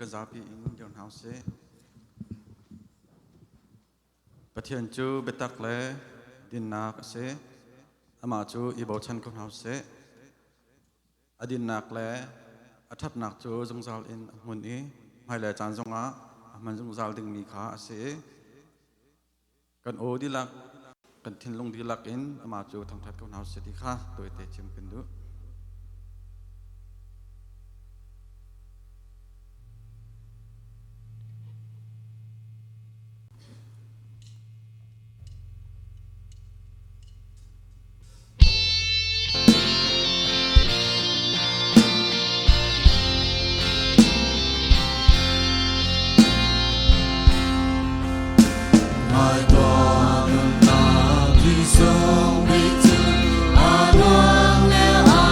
kazapi in yon house pathian chu betak le din nak se ama chu ibo chan kon house adin nak le athap nak chu zungzal in mun i mai le chan zonga man zungzal ding mi kha ase kan o di lak kan thin long di lak in ama chu thang that kon house ti kha toi te chim kan du Song bị thương, anh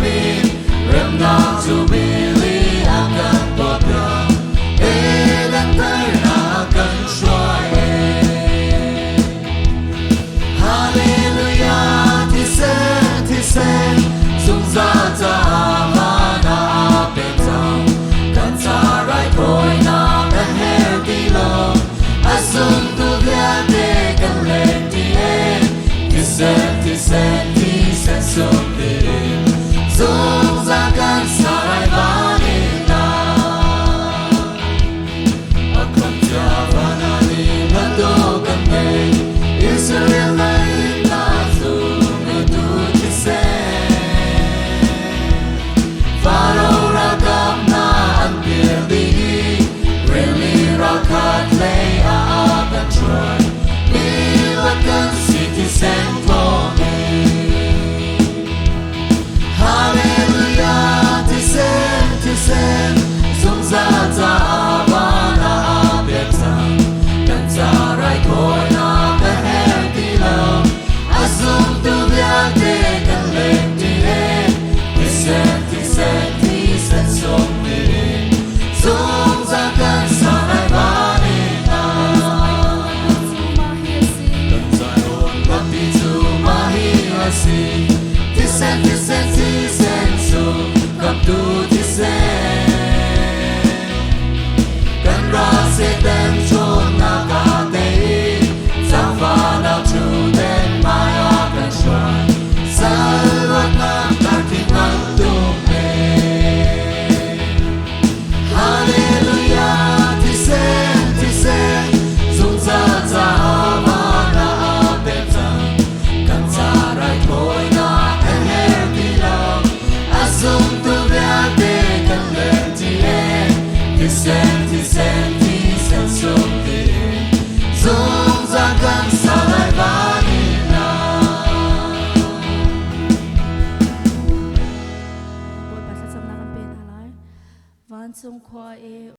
min rem na chu bili akan botya elan tar na kan shwai hallelujah ti sen sung za ta mana petang kan sa rai koi na kan her ti lo asum tu via te kan le ti en ti sen sum ti sung za kan sa rai ba ni na akan ja ba na ni ban do kan me Israel na ina sung tu ti sen Pharaoh rakam na an bir di really rakat lay a kan try Ilakan city sen for me Hallelujah ti sen sung za ta ba na betang kan ta rai koi na kan her ti lo asum tu bia te kan le ti e ti sen sum ti sung za kan sa rai ba ni na kan sa on ba ti tu ma hi asi ti sen sum kap tu ti sen kan ra se ten chon na ka te sang va na chu ten mai a kan shwan sa wat na ta ki man tu me hallelujah ti sen sung za za ma na te tang kan sa rai koi na kan her ti lo asum tu bia te kan le ti e ti sen sum ti sung za kan sa rai ba ni na Bồi bát sát sầm na kan pen halai van sung khwa e